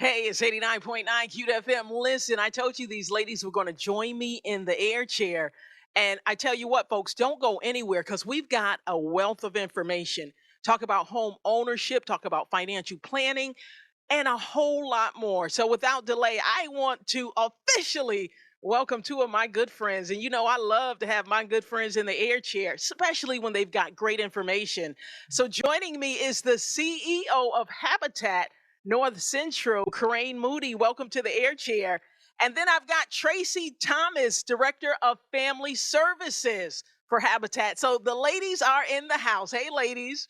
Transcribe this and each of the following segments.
Hey, it's 89.9 Qute-FM. Listen, I told you these ladies were going to join me in the air chair. And I tell you what, folks, don't go anywhere because we've got a wealth of information. Talk about home ownership, talk about financial planning, and a whole lot more. So without delay, I want to officially welcome two of my good friends. And you know, I love to have my good friends in the air chair, especially when they've got great information. So joining me is the CEO of Habitat North Central, Corinne Moody. Welcome to the air chair. And then I've got Tracy Thomas, Director of Family Services for Habitat. So the ladies are in the house. Hey, ladies.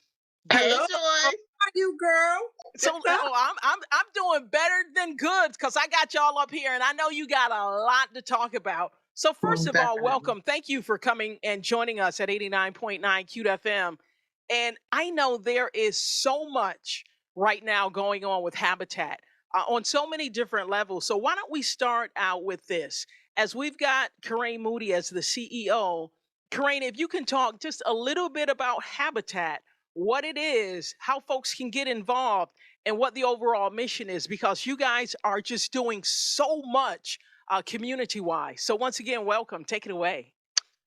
Hey, Hello, Joy. how are you, girl? So I'm doing better than good because I got y'all up here and I know you got a lot to talk about. So first of all, Definitely. welcome. Thank you for coming and joining us at 89.9 Qute-FM. And I know there is so much right now going on with Habitat on so many different levels. So why don't we start out with this? As we've got Corinne Moody as the CEO, Corinne, if you can talk just a little bit about Habitat, what it is, how folks can get involved, and what the overall mission is, because you guys are just doing so much community wise. So, once again, welcome. Take it away.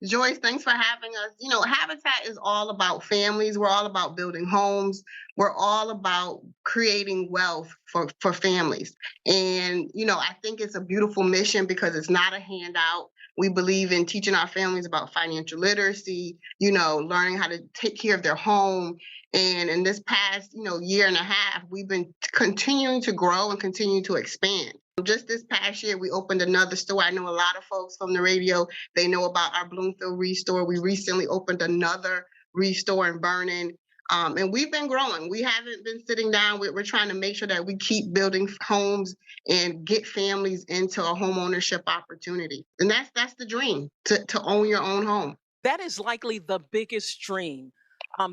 Joyce, thanks for having us. You know, Habitat is all about families. We're all about building homes. We're all about creating wealth for families. And, you know, I think it's a beautiful mission because it's not a handout. We believe in teaching our families about financial literacy, you know, learning how to take care of their home. And in this past, year and a half, we've been continuing to grow and continue to expand. Just this past year, we opened another store. I know a lot of folks from the radio, they know about our Bloomfield Restore. We recently opened another Restore in Vernon. And we've been growing. We haven't been sitting down. We're trying to make sure that we keep building homes and get families into a home ownership opportunity. And that's the dream, to own your own home. That is likely the biggest dream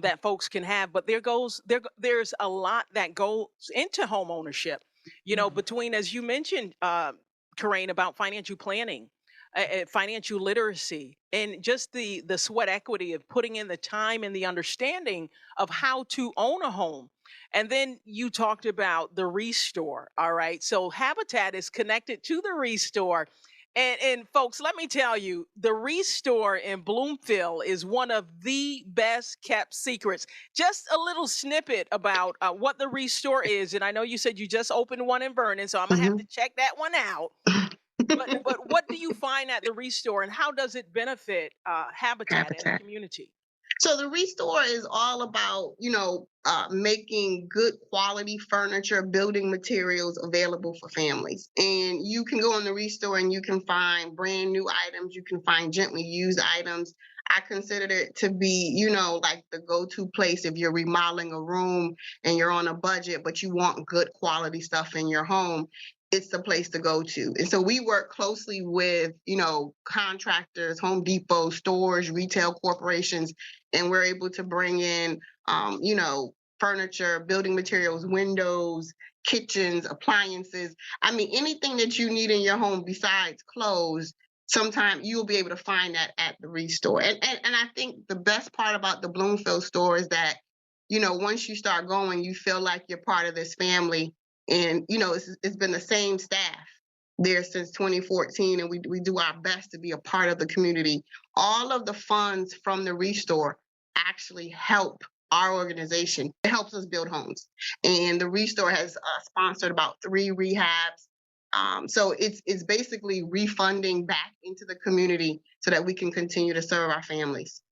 that folks can have. But there's a lot that goes into home ownership. You know, between, as you mentioned, Corinne, about financial planning, financial literacy, and just the sweat equity of putting in the time and the understanding of how to own a home. And then you talked about the Restore. All right. So Habitat is connected to the Restore. And folks, let me tell you, the Restore in Bloomfield is one of the best kept secrets. Just a little snippet about what the Restore is. And I know you said you just opened one in Vernon, so I'm going to have to check that one out. But what do you find at the Restore, and how does it benefit Habitat and the community? So the Restore is all about, making good quality furniture, building materials available for families. And you can go on the Restore and you can find brand new items. You can find gently used items. I consider it to be, like the go-to place if you're remodeling a room and you're on a budget, but you want good quality stuff in your home. It's the place to go to. And so we work closely with, contractors, Home Depot, stores, retail corporations, and we're able to bring in, furniture, building materials, windows, kitchens, appliances. I mean, anything that you need in your home besides clothes, sometimes you'll be able to find that at the Restore. And I think the best part about the Bloomfield store is that, once you start going, you feel like you're part of this family. And, it's been the same staff there since 2014, and we do our best to be a part of the community. All of the funds from the Restore actually help our organization. It helps us build homes. And the Restore has sponsored about 3 rehabs. So it's basically refunding back into the community so that we can continue to serve our families.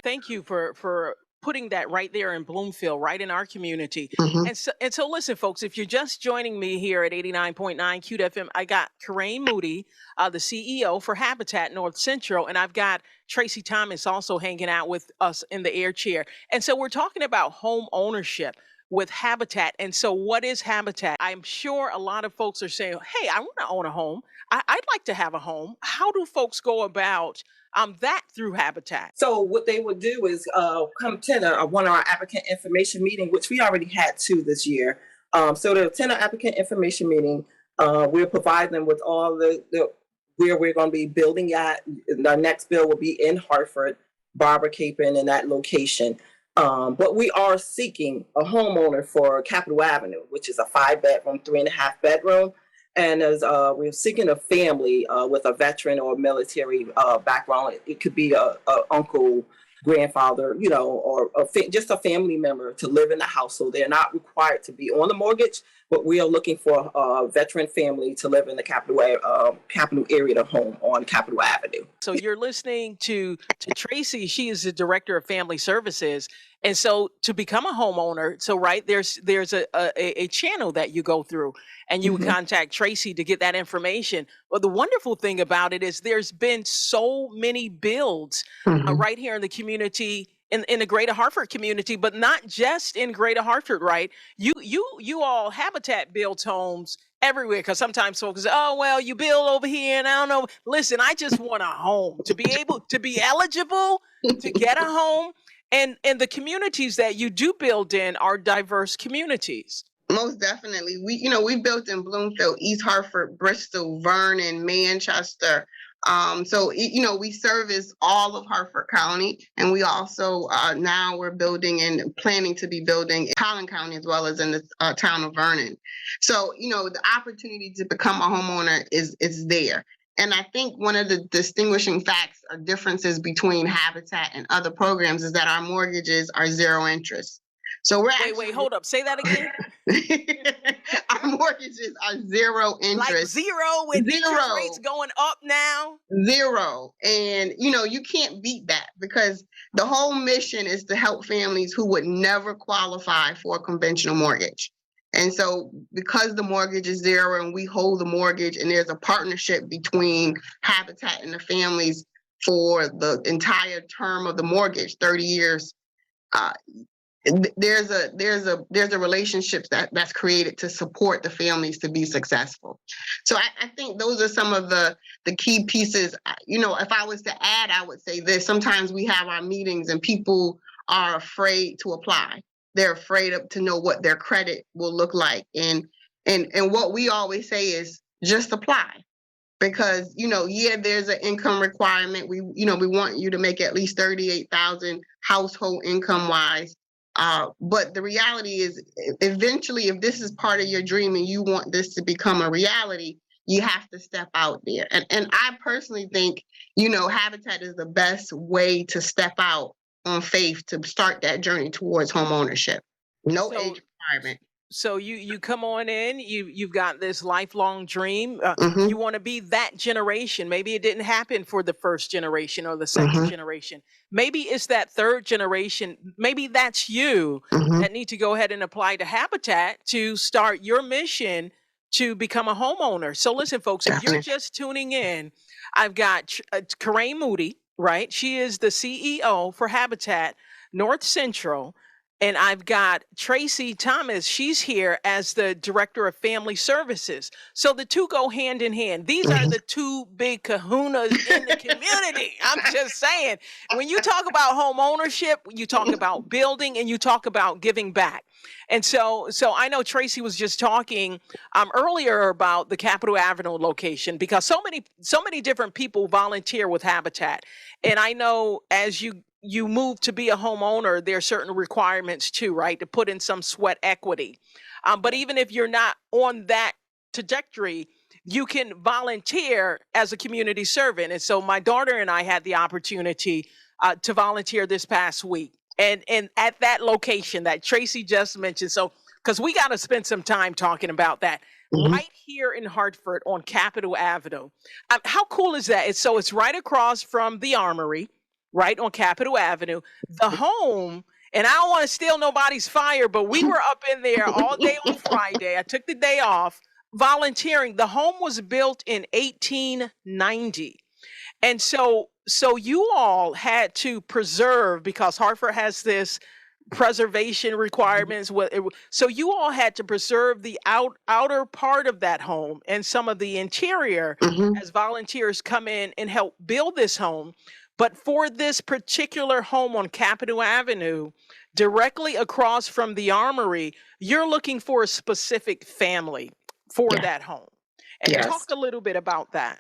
Thank you for putting that right there in Bloomfield, right in our community. And so listen, folks, if you're just joining me here at 89.9 Qute-FM, I got Corinne Moody, the CEO for Habitat North Central, and I've got Tracy Thomas also hanging out with us in the air chair. And so we're talking about home ownership with Habitat. And so what is Habitat? I'm sure a lot of folks are saying, hey, I want to own a home. I'd like to have a home. How do folks go about that through Habitat? So what they would do is come attend one of our applicant information meeting, which we already had 2 this year. So to attend an applicant information meeting, we'll provide them with all the where we're going to be building at. Our next build will be in Hartford, Barbara Capon, in that location. But we are seeking a homeowner for Capitol Avenue, which is a 5-bedroom, 3.5-bedroom. And as we're seeking a family with a veteran or military background. It could be a uncle, grandfather, or just a family member to live in the house. So they're not required to be on the mortgage, but we are looking for a veteran family to live in the Capitol area to home on Capitol Avenue. So you're listening to Tracy. She is the director of family services. And so to become a homeowner, so right, there's a channel that you go through, and you would contact Tracy to get that information. But the wonderful thing about it is there's been so many builds right here in the community, in the Greater Hartford community, but not just in Greater Hartford, right? You all Habitat builds homes everywhere, because sometimes folks say, oh, well, you build over here and I don't know. Listen, I just want a home to be able to be eligible to get a home. And the communities that you do build in are diverse communities. Most definitely. We built in Bloomfield, East Hartford, Bristol, Vernon, Manchester. So we service all of Hartford County, and we also now we're building and planning to be building in Collin County as well as in the town of Vernon. So the opportunity to become a homeowner is there. And I think one of the distinguishing facts or differences between Habitat and other programs is that our mortgages are zero interest. So we're wait, hold up. Say that again. Our mortgages are zero interest. Like zero, with interest rates going up now? Zero. And, you can't beat that, because the whole mission is to help families who would never qualify for a conventional mortgage. And so because the mortgage is zero and we hold the mortgage, and there's a partnership between Habitat and the families for the entire term of the mortgage, 30 years, there's a relationship that's created to support the families to be successful. So I think those are some of the key pieces. If I was to add, I would say this: sometimes we have our meetings and people are afraid to apply. They're afraid to know what their credit will look like, and what we always say is just apply. Because there's an income requirement. We want you to make at least $38,000 household income wise. But the reality is, eventually, if this is part of your dream and you want this to become a reality, you have to step out there. And I personally think, Habitat is the best way to step out on faith to start that journey towards home ownership. No age requirement. So you come on in, you've got this lifelong dream. You want to be that generation. Maybe it didn't happen for the first generation or the second generation. Maybe it's that third generation. Maybe that's you that need to go ahead and apply to Habitat to start your mission to become a homeowner. So listen, folks, if you're just tuning in, I've got Corinne Moody, right? She is the CEO for Habitat North Central. And I've got Tracy Thomas. She's here as the director of family services. So the two go hand in hand. These are the two big kahunas in the community. I'm just saying, when you talk about home ownership, you talk about building, and you talk about giving back. And so I know Tracy was just talking earlier about the Capitol Avenue location, because so many different people volunteer with Habitat. And I know as you move to be a homeowner, there are certain requirements too, right? To put in some sweat equity. But even if you're not on that trajectory, you can volunteer as a community servant. And so my daughter and I had the opportunity to volunteer this past week. And at that location that Tracy just mentioned. So, because we got to spend some time talking about that right here in Hartford on Capitol Avenue. How cool is that? It's right across from the Armory, right on Capitol Avenue. The home, and I don't want to steal nobody's fire, but we were up in there all day on Friday. I took the day off volunteering. The home was built in 1890. And so you all had to preserve, because Hartford has this preservation requirements. So you all had to preserve the outer part of that home and some of the interior as volunteers come in and help build this home. But for this particular home on Capitol Avenue, directly across from the Armory, you're looking for a specific family for that home. And talk a little bit about that.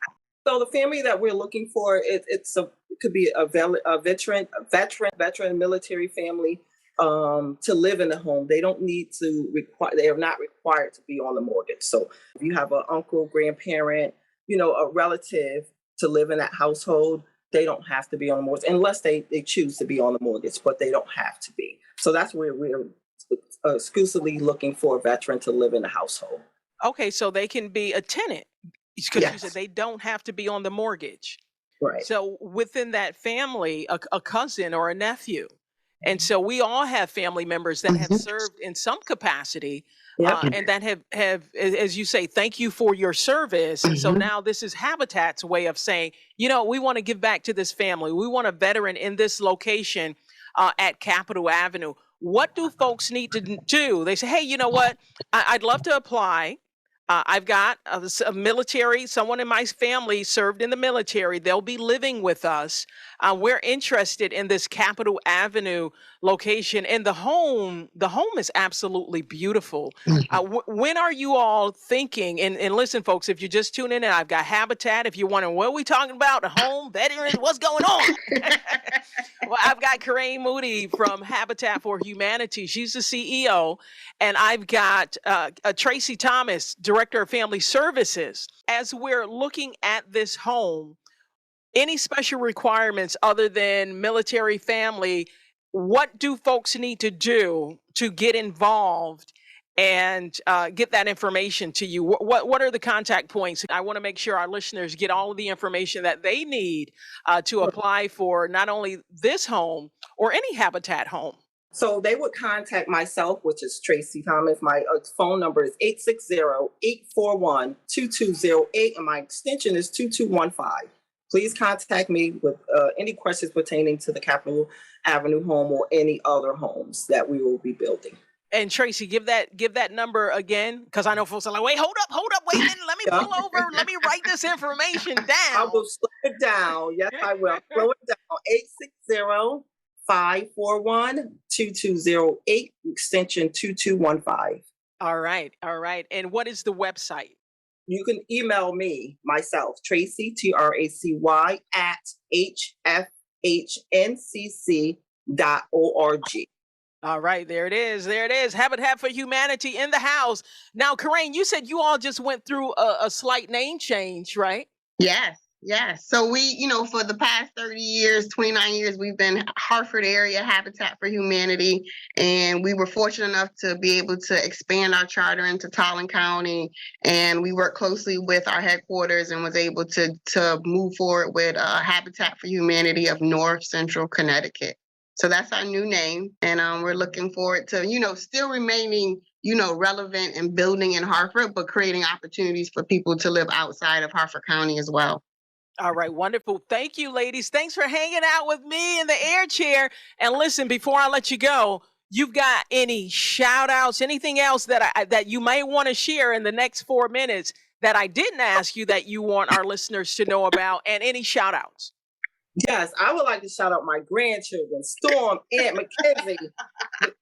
So the family that we're looking for, it could be a veteran military family to live in the home. They don't need to they are not required to be on the mortgage. So if you have an uncle, grandparent, a relative to live in that household, they don't have to be on the mortgage unless they choose to be on the mortgage, but they don't have to be. So that's where we're exclusively looking for a veteran to live in the household. Okay, so they can be a tenant because you said Yes, they don't have to be on the mortgage. right. So within that family, a cousin or a nephew. And so we all have family members that have served in some capacity, Yep. and that as you say, thank you for your service. So now this is Habitat's way of saying, we want to give back to this family. We want a veteran in this location at Capitol Avenue. What do folks need to do? They say, hey, you know what? I'd love to apply. I've got a military, someone in my family served in the military. They'll be living with us. We're interested in this Capitol Avenue location, and the home is absolutely beautiful. When are you all thinking? And listen, folks, if you're just tuning in, I've got Habitat. If you're wondering what are we talking about, a home, veterans, what's going on? Well, I've got Corinne Moody from Habitat for Humanity. She's the CEO. And I've got Tracy Thomas, Director of Family Services. As we're looking at this home, any special requirements other than military family, what do folks need to do to get involved and get that information to you? What are the contact points? I want to make sure our listeners get all of the information that they need to apply for not only this home or any Habitat home. So they would contact myself, which is Tracy Thomas. My phone number is 860-841-2208, and my extension is 2215. Please contact me with any questions pertaining to the Capitol Avenue home or any other homes that we will be building. And Tracy, give that number again, because I know folks are like, wait, hold up, wait a minute, let me pull over, let me write this information down. I will slow it down. Yes, I will. Slow it down. 860-541-2208, extension 2215. All right. And what is the website? You can email me, myself, Tracy, TRACY, @hfhncc.org. All right, there it is. Habitat for Humanity in the house. Now, Corinne, you said you all just went through a slight name change, right? Yes. So we, for the past 30 years, 29 years, we've been Hartford area Habitat for Humanity. And we were fortunate enough to be able to expand our charter into Tolland County. And we worked closely with our headquarters and was able to move forward with Habitat for Humanity of North Central Connecticut. So that's our new name. And we're looking forward to, still remaining relevant and building in Hartford, but creating opportunities for people to live outside of Hartford County as well. All right, wonderful. Thank you, ladies. Thanks for hanging out with me in the air chair. And listen, before I let you go, you've got any shout outs, anything else that you may want to share in the next 4 minutes that I didn't ask you that you want our listeners to know about, and any shout outs? Yes, I would like to shout out my grandchildren, Storm, Aunt Mackenzie,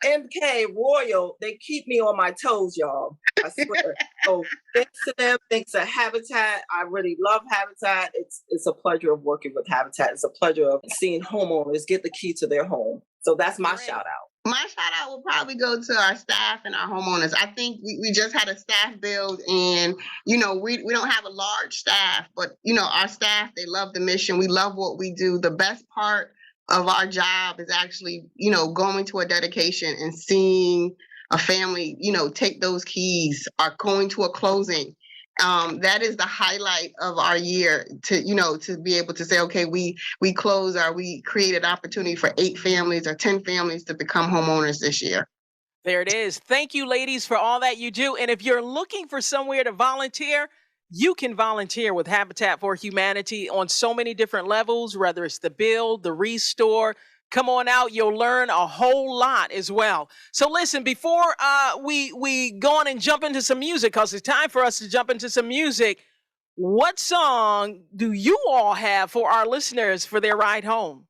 MK, Royal. They keep me on my toes, y'all. I swear. So thanks to them, thanks to Habitat. I really love Habitat. It's a pleasure of working with Habitat. It's a pleasure of seeing homeowners get the key to their home. So that's my shout out. My shout out will probably go to our staff and our homeowners. I think we just had a staff build, and we don't have a large staff, but our staff, they love the mission. We love what we do. The best part of our job is actually going to a dedication and seeing a family take those keys, or going to a closing. That is the highlight of our year, to be able to say, okay, we close, or we created opportunity for 8 families or 10 families to become homeowners this year. There it is. Thank you, ladies, for all that you do. And if you're looking for somewhere to volunteer, you can volunteer with Habitat for Humanity on so many different levels, whether it's the build, the restore. Come on out. You'll learn a whole lot as well. So listen, before we go on and jump into some music, because it's time for us to jump into some music, what song do you all have for our listeners for their ride home?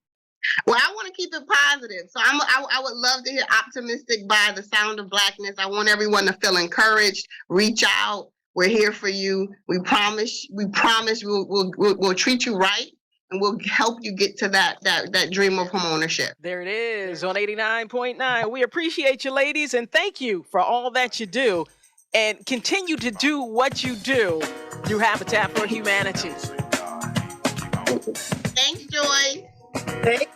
Well, I want to keep it positive. So I would love to hear Optimistic by The Sound of Blackness. I want everyone to feel encouraged. Reach out. We're here for you. We promise we'll treat you right. and we'll help you get to that dream of homeownership. There it is on 89.9. We appreciate you, ladies, and thank you for all that you do, and continue to do what you do through Habitat for Humanity. Thanks, Joy. Thank